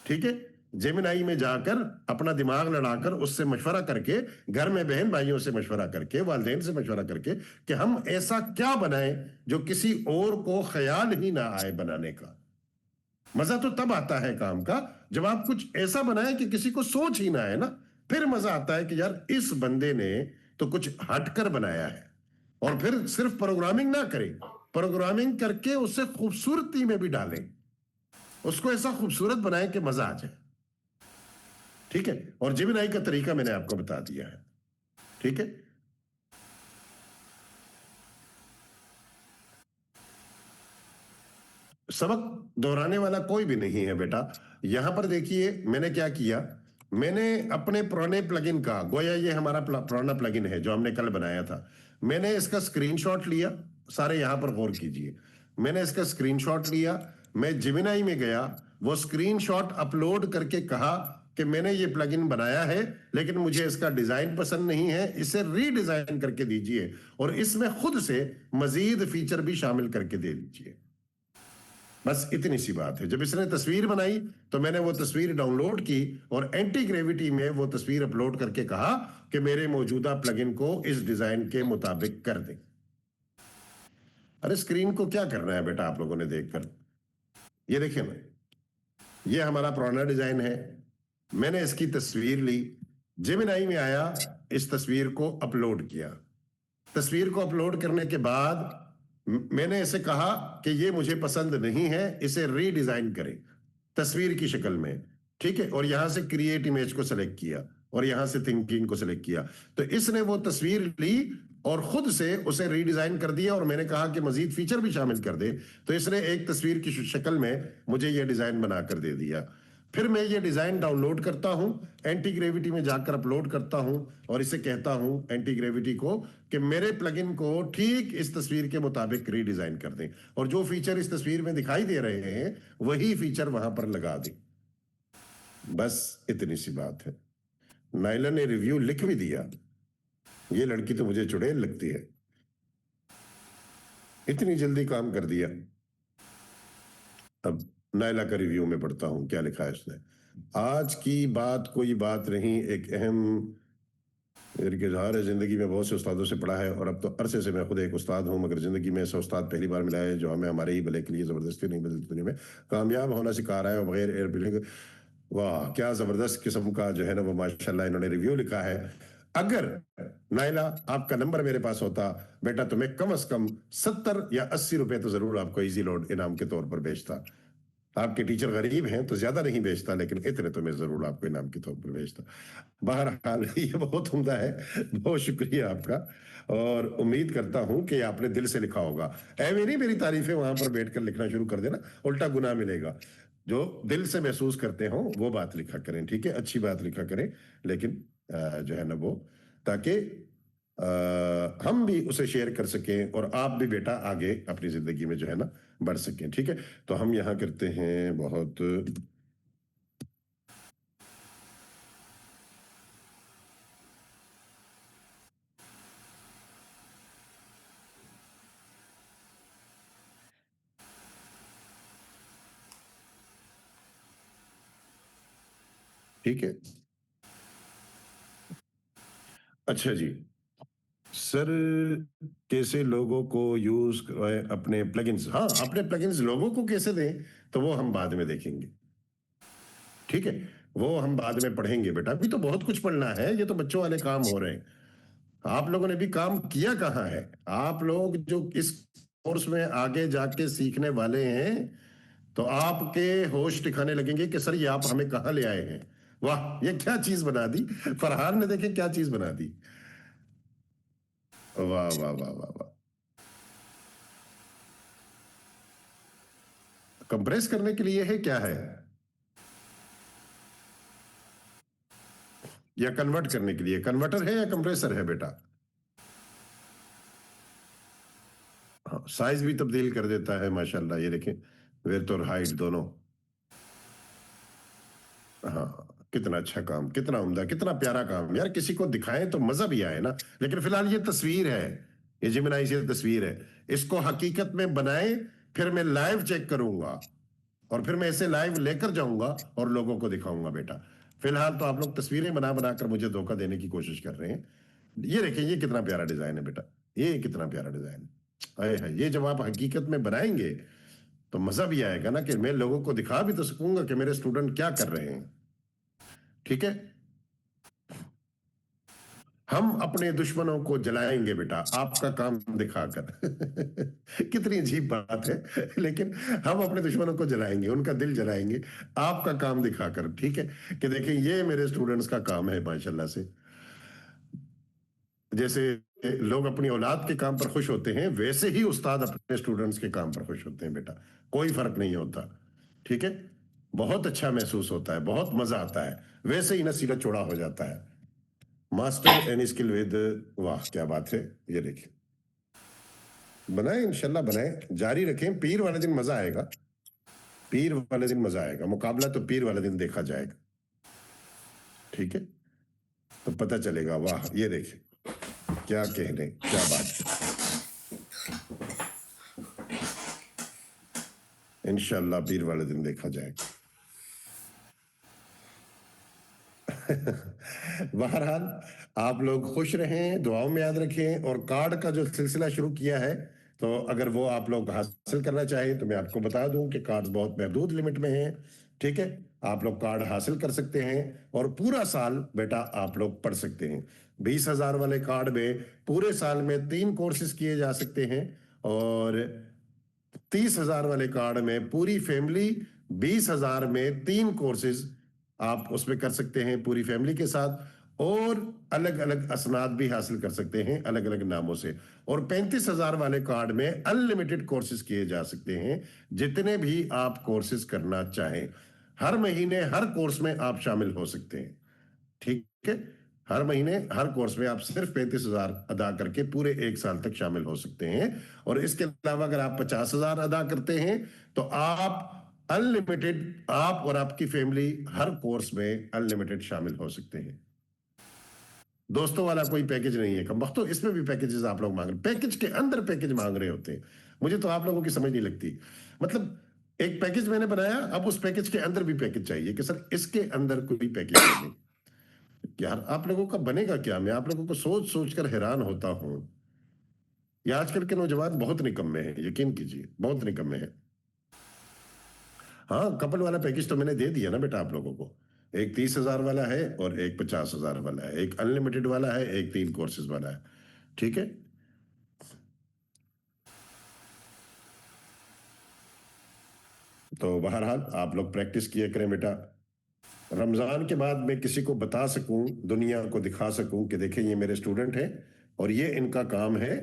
ठीक है, जेमिनाई में जाकर अपना दिमाग लड़ाकर उससे मशवरा करके, घर में बहन भाइयों से मशवरा करके, वालदेन से मशवरा करके कि हम ऐसा क्या बनाएं जो किसी और को ख्याल ही ना आए बनाने का। मजा तो तब आता है काम का जब आप कुछ ऐसा बनाएं कि किसी को सोच ही ना आए ना, फिर मजा आता है कि यार इस बंदे ने तो कुछ हटकर बनाया है। और फिर सिर्फ प्रोग्रामिंग ना करें, प्रोग्रामिंग करके उसे खूबसूरती में भी डालें, उसको ऐसा खूबसूरत बनाएं कि मजा आ जाए। ठीक है, और जेमिनाई का तरीका मैंने आपको बता दिया है। ठीक है, सबक दोहराने वाला कोई भी नहीं है बेटा। यहां पर देखिए मैंने क्या किया, मैंने अपने पुराने प्लगइन का, गोया ये हमारा पुराना प्लगइन है जो हमने कल बनाया था, मैंने इसका स्क्रीनशॉट लिया। सारे यहां पर गौर कीजिए, मैंने इसका स्क्रीनशॉट लिया, मैं जेमिनाई में गया, वो स्क्रीनशॉट अपलोड करके कहा कि मैंने ये प्लगइन बनाया है लेकिन मुझे इसका डिजाइन पसंद नहीं है, इसे रीडिजाइन करके दीजिए और इसमें खुद से मजीद फीचर भी शामिल करके दे दीजिए। बस इतनी सी बात है। जब इसने तस्वीर बनाई तो मैंने वो तस्वीर डाउनलोड की और एंटी ग्रेविटी में वो तस्वीर अपलोड करके कहा कि मेरे मौजूदा प्लगइन को इस डिजाइन के मुताबिक कर दे। अरे स्क्रीन को क्या करना है बेटा आप लोगों ने देखकर, ये देखिए ना, ये हमारा पुराना डिजाइन है, मैंने इसकी तस्वीर ली, जेमिनाई में आया, इस तस्वीर को अपलोड किया। तस्वीर को अपलोड करने के बाद मैंने इसे कहा कि ये मुझे पसंद नहीं है, इसे रीडिजाइन करें तस्वीर की शक्ल में। ठीक है, और यहां से क्रिएट इमेज को सिलेक्ट किया और यहां से थिंकिंग को सिलेक्ट किया, तो इसने वो तस्वीर ली और खुद से उसे रीडिजाइन कर दिया और मैंने कहा कि मजीद फीचर भी शामिल कर दे, तो इसने एक तस्वीर की शक्ल में मुझे ये डिजाइन बनाकर दे दिया। फिर मैं ये डिजाइन डाउनलोड करता हूं, एंटी ग्रेविटी में जाकर अपलोड करता हूं और इसे कहता हूं एंटी ग्रेविटी को कि मेरे प्लगइन को ठीक इस तस्वीर के मुताबिक रीडिजाइन कर दें और जो फीचर इस तस्वीर में दिखाई दे रहे हैं वही फीचर वहां पर लगा दें। बस इतनी सी बात है। नाइला ने रिव्यू लिख भी दिया, ये लड़की तो मुझे चुड़ैल लगती है, इतनी जल्दी काम कर दिया। अब नाइला का रिव्यू में पढ़ता हूं क्या लिखा है उसने। आज की बात कोई बात नहीं, एक अहम मेरे इजहार है, जिंदगी में बहुत से उस्तादों से पढ़ा है और अब तो अरसे से मैं खुद एक उस्ताद हूं, मगर जिंदगी में ऐसा उस्ताद पहली बार मिला है जो हमें हमारे ही भले के लिए जबरदस्ती नहीं बदलती दुनिया में कामयाब होना सिखा रहा है और बगैर एयर बिल्डिंग। वाह क्या जबरदस्त किस्म का जो है ना वो माशाल्लाह इन्होंने रिव्यू लिखा है। अगर नाइला आपका नंबर मेरे पास होता बेटा तो मैं कम से कम 70 या 80 रुपए तो जरूर आपको इजी लोड इनाम के तौर पर भेजता। आपके टीचर गरीब हैं तो ज्यादा नहीं बेचता, लेकिन इतने तो मैं जरूर आपको इनाम के तौर पर भेजता। बहरहाल ये बहुत उम्दा है, बहुत शुक्रिया आपका। और उम्मीद करता हूं कि आपने दिल से लिखा होगा। ऐਵੇਂ नहीं मेरी तारीफें वहां पर बैठकर लिखना शुरू कर देना, उल्टा गुनाह मिलेगा। जो दिल से महसूस करते हो वो बात लिखा करें, ठीक है, अच्छी बात लिखा करें, लेकिन जो है ना वो, ताकि हम भी उसे शेयर कर सकें और आप भी बेटा आगे अपनी जिंदगी में जो है ना बढ़ सकें। ठीक है, तो हम यहाँ करते हैं बहुत ठीक है। अच्छा जी, सर कैसे लोगों को यूज अपने प्लगइन्स, हाँ अपने प्लगइन्स लोगों को कैसे दें तो वो हम बाद में देखेंगे, ठीक है, वो हम बाद में पढ़ेंगे बेटा, अभी तो बहुत कुछ पढ़ना है, ये तो बच्चों वाले काम हो रहे हैं। आप लोगों ने भी काम किया कहाँ है? आप लोग जो इस कोर्स में आगे जाके सीखने वाले हैं तो आपके होश ठिकाने लगेंगे कि सर ये आप हमें कहाँ ले आए हैं। वाह, ये क्या चीज बना दी। फरहान ने देखे क्या चीज बना दी। वाह वाह वाह वाह वाह। कंप्रेस करने के लिए है क्या है, या कन्वर्ट करने के लिए? कन्वर्टर है या कंप्रेसर है बेटा? हाँ, साइज भी तब्दील कर देता है माशाल्लाह, ये देखें, विड्थ और हाइट दोनों। हाँ, कितना अच्छा काम, कितना उम्दा, कितना प्यारा काम यार, किसी को दिखाएं तो मजा भी आए ना। लेकिन फिलहाल ये तस्वीर है, ये जिमिनाई से तस्वीर है, इसको हकीकत में बनाए, फिर मैं लाइव चेक करूंगा और फिर मैं इसे लाइव लेकर जाऊंगा और लोगों को दिखाऊंगा बेटा। फिलहाल तो आप लोग तस्वीरें बना बनाकर मुझे धोखा देने की कोशिश कर रहे हैं। ये देखिए, ये कितना प्यारा डिजाइन है बेटा, ये कितना प्यारा डिजाइन है। अरे है, ये जब आप हकीकत में बनाएंगे तो मजा भी आएगा ना, कि मैं लोगों को दिखा भी तो सकूंगा कि मेरे स्टूडेंट क्या कर रहे हैं। ठीक है, हम अपने दुश्मनों को जलाएंगे बेटा आपका काम दिखाकर। कितनी अजीब बात है, लेकिन हम अपने दुश्मनों को जलाएंगे, उनका दिल जलाएंगे आपका काम दिखाकर। ठीक है, कि देखें ये मेरे स्टूडेंट्स का काम है माशाल्लाह से। जैसे लोग अपनी औलाद के काम पर खुश होते हैं, वैसे ही उस्ताद अपने स्टूडेंट्स के काम पर खुश होते हैं बेटा, कोई फर्क नहीं होता। ठीक है, बहुत अच्छा महसूस होता है, बहुत मजा आता है, वैसे ही ना सीना चौड़ा हो जाता है। मास्टर एनी स्किल विद, वाह क्या बात है। ये देखिए, बनाए इंशाल्लाह, बनाए, जारी रखें, पीर वाले दिन मजा आएगा, पीर वाले दिन मजा आएगा, मुकाबला तो पीर वाले दिन देखा जाएगा। ठीक है, तो पता चलेगा। वाह, ये देखिए, क्या कहने, क्या बात है। इंशाल्लाह पीर वाले दिन देखा जाएगा। बहरहाल आप लोग खुश रहें, दुआओं में याद रखें, और कार्ड का जो सिलसिला शुरू किया है, तो अगर वो आप लोग हासिल करना चाहें तो मैं आपको बता दूं कि कार्ड्स बहुत महदूद लिमिट में हैं। ठीक है, आप लोग कार्ड हासिल कर सकते हैं और पूरा साल बेटा आप लोग पढ़ सकते हैं। 20,000 वाले कार्ड में पूरे साल में 3 कोर्सेज किए जा सकते हैं, और 30,000 वाले कार्ड में पूरी फैमिली 20,000 में 3 कोर्सेज आप उसमें कर सकते हैं पूरी फैमिली के साथ, और अलग अलग असनाद भी हासिल कर सकते हैं अलग अलग नामों से। और 35,000 वाले कार्ड में अनलिमिटेड कोर्सेज किए जा सकते हैं, जितने भी आप कोर्सेज करना चाहें, हर महीने हर कोर्स में आप शामिल हो सकते हैं। ठीक है, हर महीने हर कोर्स में आप सिर्फ 35,000 अदा करके पूरे 1 साल तक शामिल हो सकते हैं। और इसके अलावा अगर आप 50,000 अदा करते हैं तो आप अनलिमिटेड, आप और आपकी फैमिली हर कोर्स में अनलिमिटेड शामिल हो सकते हैं। दोस्तों वाला कोई पैकेज नहीं है, कम वक्त तो इसमें भी पैकेजेस आप लोग मांग रहे, पैकेज के अंदर पैकेज मांग रहे होते हैं। मुझे तो आप लोगों की समझ नहीं लगती, मतलब एक पैकेज मैंने बनाया, अब उस पैकेज के अंदर भी पैकेज चाहिए कि सर इसके अंदर कोई पैकेज नहीं। यार आप लोगों का बनेगा क्या, मैं आप लोगों को सोच सोच कर हैरान होता हूं। ये आजकल के नौजवान बहुत निकम्मे हैं, यकीन कीजिए बहुत निकम्मे हैं। हाँ, कपल वाला पैकेज तो मैंने दे दिया ना बेटा आप लोगों को। एक 30,000 वाला है और एक 50,000 वाला है, एक अनलिमिटेड वाला है, एक 3 कोर्सेज वाला है। ठीक है, तो बहरहाल आप लोग प्रैक्टिस किए करें बेटा। रमजान के बाद मैं किसी को बता सकूं, दुनिया को दिखा सकूं कि देखें ये मेरे स्टूडेंट हैं और ये इनका काम है,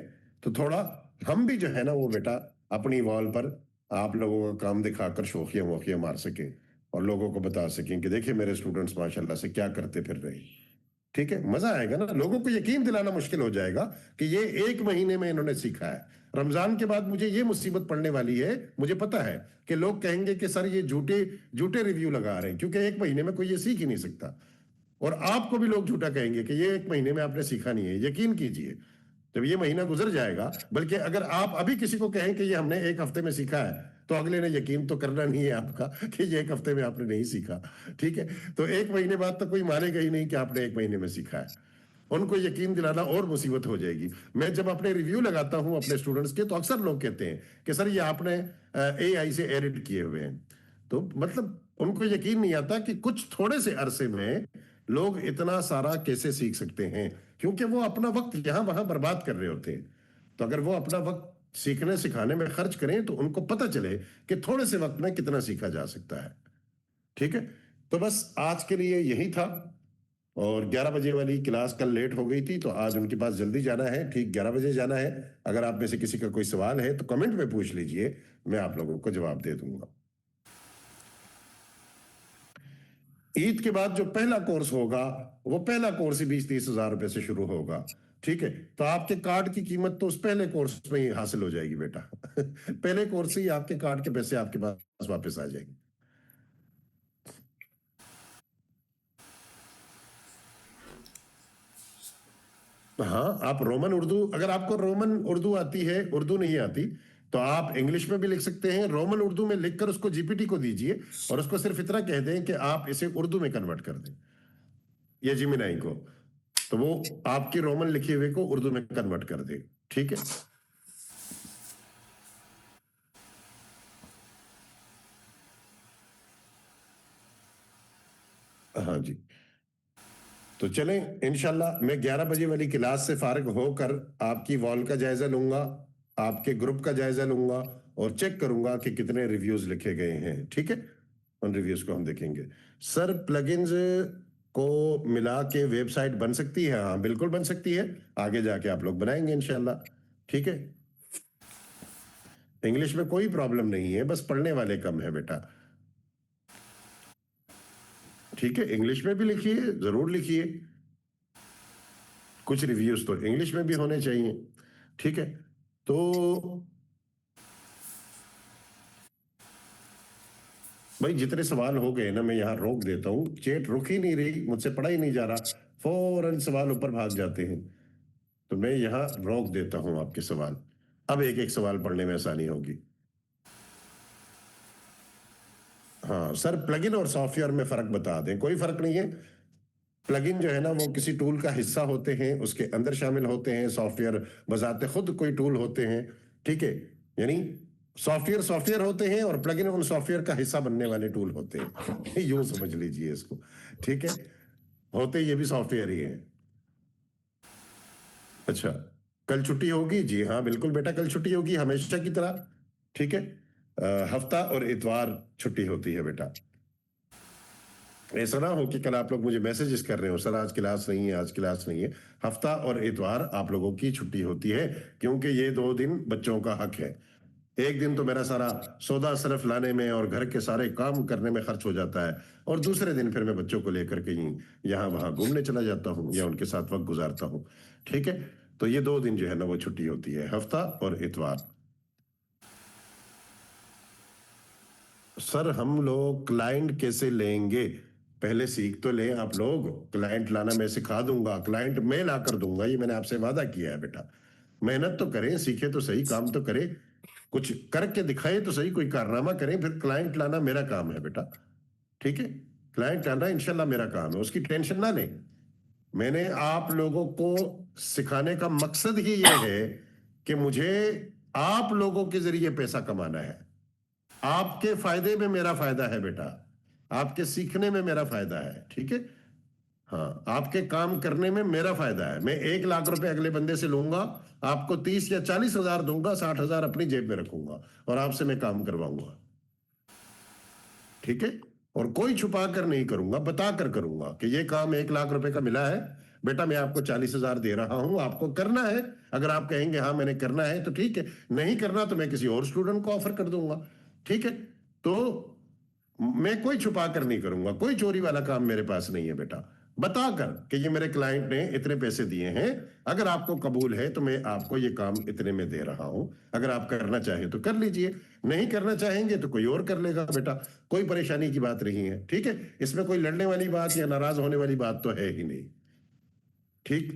तो थोड़ा हम भी जो है ना वो बेटा अपनी वॉल पर आप लोगों का काम दिखाकर शोखियां वोखियां मार सकें और लोगों को बता सकें कि देखिए मेरे स्टूडेंट्स माशाल्लाह से क्या करते फिर रहे हैं। ठीक है, मजा आएगा ना, लोगों को यकीन दिलाना मुश्किल हो जाएगा कि ये 1 महीने में इन्होंने सीखा है। रमजान के बाद मुझे ये मुसीबत पड़ने वाली है, मुझे पता है कि लोग कहेंगे कि सर ये झूठे झूठे रिव्यू लगा रहे हैं, क्योंकि 1 महीने में कोई ये सीख ही नहीं सकता। और आपको भी लोग झूठा कहेंगे कि ये 1 महीने में आपने सीखा नहीं है। यकीन कीजिए, जब ये महीना गुजर जाएगा, बल्कि अगर आप अभी किसी को कहें कि ये हमने 1 हफ्ते में सीखा है, तो अगले ने यकीन तो करना नहीं है आपका कि ये 1 हफ्ते में आपने नहीं सीखा। ठीक है, तो 1 महीने बाद तो कोई मानेगा ही नहीं कि आपने 1 महीने में सीखा है। उनको यकीन दिलाना और मुसीबत हो जाएगी। मैं जब अपने रिव्यू लगाता हूं अपने स्टूडेंट्स के, तो अक्सर लोग कहते हैं कि सर ये आपने एआई से एडिट किए हुए हैं। तो मतलब उनको यकीन नहीं आता कि कुछ थोड़े से अरसे में लोग इतना सारा कैसे सीख सकते हैं, क्योंकि वो अपना वक्त यहां वहां बर्बाद कर रहे होते हैं। तो अगर वो अपना वक्त सीखने सिखाने में खर्च करें तो उनको पता चले कि थोड़े से वक्त में कितना सीखा जा सकता है। ठीक है, तो बस आज के लिए यही था। और 11 बजे वाली क्लास कल लेट हो गई थी, तो आज उनके पास जल्दी जाना है, ठीक 11 बजे जाना है। अगर आप में से किसी का कोई सवाल है तो कमेंट में पूछ लीजिए, मैं आप लोगों को जवाब दे दूंगा। ईद के बाद जो पहला कोर्स होगा, वो पहला कोर्स ही 20-30 हजार रुपए से शुरू होगा। ठीक है, तो आपके कार्ड की कीमत तो उस पहले कोर्स में ही हासिल हो जाएगी बेटा। पहले कोर्स से ही आपके कार्ड के पैसे आपके पास वापस आ जाएंगे। हाँ, आप रोमन उर्दू, अगर आपको रोमन उर्दू आती है, उर्दू नहीं आती, तो आप इंग्लिश में भी लिख सकते हैं। रोमन उर्दू में लिखकर उसको जीपीटी को दीजिए और उसको सिर्फ इतना कह दें कि आप इसे उर्दू में कन्वर्ट कर दें, या जिमिनाई को, तो वो आपके रोमन लिखे हुए को उर्दू में कन्वर्ट कर दे। ठीक है, हाँ जी। तो चलें, इंशाल्लाह मैं 11 बजे वाली क्लास से फारिग होकर आपकी वॉल का जायजा लूंगा, आपके ग्रुप का जायजा लूंगा और चेक करूंगा कि कितने रिव्यूज लिखे गए हैं। ठीक है, उन रिव्यूज को हम देखेंगे। सर प्लगइन्स को मिला के वेबसाइट बन सकती है? हाँ बिल्कुल बन सकती है, आगे जाके आप लोग बनाएंगे इंशाल्लाह। ठीक है, इंग्लिश में कोई प्रॉब्लम नहीं है, बस पढ़ने वाले कम है बेटा। ठीक है, इंग्लिश में भी लिखिए, जरूर लिखिए, कुछ रिव्यूज तो इंग्लिश में भी होने चाहिए। ठीक है, तो भाई जितने सवाल हो गए ना, मैं यहाँ रोक देता हूँ, चैट रुक ही नहीं रही, मुझसे पढ़ा ही नहीं जा रहा, फौरन सवाल ऊपर भाग जाते हैं, तो मैं यहाँ रोक देता हूँ आपके सवाल। अब एक एक सवाल पढ़ने में आसानी होगी। हाँ सर, प्लगइन और सॉफ्टवेयर में फर्क बता दें। कोई फर्क नहीं है, प्लगइन जो है ना वो किसी टूल का हिस्सा होते हैं, उसके अंदर शामिल होते हैं। सॉफ्टवेयर बजाते खुद कोई टूल होते हैं। ठीक है, यानी सॉफ्टवेयर सॉफ्टवेयर होते हैं और प्लगइन उन सॉफ्टवेयर का हिस्सा बनने वाले टूल होते हैं। यूं समझ लीजिए इसको। ठीक है, होते ये भी सॉफ्टवेयर ही है। अच्छा, कल छुट्टी होगी? जी हाँ बिल्कुल बेटा, कल छुट्टी होगी हमेशा की तरह। ठीक है, हफ्ता और इतवार छुट्टी होती है बेटा। ऐसा ना हो कि कल आप लोग मुझे मैसेजेस कर रहे हो, सर आज क्लास नहीं है, आज क्लास नहीं है। हफ्ता और इतवार आप लोगों की छुट्टी होती है, क्योंकि ये 2 दिन बच्चों का हक है। एक दिन तो मेरा सारा सौदा सरफ लाने में और घर के सारे काम करने में खर्च हो जाता है, और दूसरे दिन फिर मैं बच्चों को लेकर कहीं यहाँ वहां घूमने चला जाता हूँ या उनके साथ वक्त गुजारता हूँ। ठीक है, तो ये 2 दिन जो है ना वो छुट्टी होती है, हफ्ता और इतवार। सर हम लोग क्लाइंट कैसे लेंगे? पहले सीख तो लें आप लोग। क्लाइंट लाना मैं सिखा दूंगा, क्लाइंट मैं ला कर दूंगा, ये मैंने आपसे वादा किया है बेटा। मेहनत तो करें, सीखे तो सही, काम तो करें, कुछ करके दिखाए तो सही, कोई कारनामा करें, फिर क्लाइंट लाना मेरा काम है बेटा। ठीक है, क्लाइंट लाना इंशाल्लाह मेरा काम है, उसकी टेंशन ना लें। मैंने आप लोगों को सिखाने का मकसद ही ये है कि मुझे आप लोगों के जरिए पैसा कमाना है। आपके फायदे में मेरा फायदा है बेटा, आपके सीखने में मेरा फायदा है। ठीक है, हाँ आपके काम करने में मेरा फायदा है। मैं 1 लाख रुपए अगले बंदे से लूंगा, आपको 30 या 40 हजार दूंगा, 60 हजार अपनी जेब में रखूंगा और आपसे मैं काम करवाऊंगा। ठीक है, और कोई छुपा कर नहीं करूंगा, बता कर करूंगा कि ये काम 1 लाख रुपए का मिला है बेटा, मैं आपको 40 हजार दे रहा हूं, आपको करना है। अगर आप कहेंगे हाँ मैंने करना है तो ठीक है, नहीं करना तो मैं किसी और स्टूडेंट को ऑफर कर दूंगा। ठीक है, तो मैं कोई छुपा कर नहीं करूंगा, कोई चोरी वाला काम मेरे पास नहीं है बेटा। बताकर कि ये मेरे क्लाइंट ने इतने पैसे दिए हैं, अगर आपको कबूल है तो मैं आपको ये काम इतने में दे रहा हूं, अगर आप करना चाहें तो कर लीजिए, नहीं करना चाहेंगे तो कोई और कर लेगा बेटा, कोई परेशानी की बात नहीं है। ठीक है, इसमें कोई लड़ने वाली बात या नाराज होने वाली बात तो है ही नहीं। ठीक।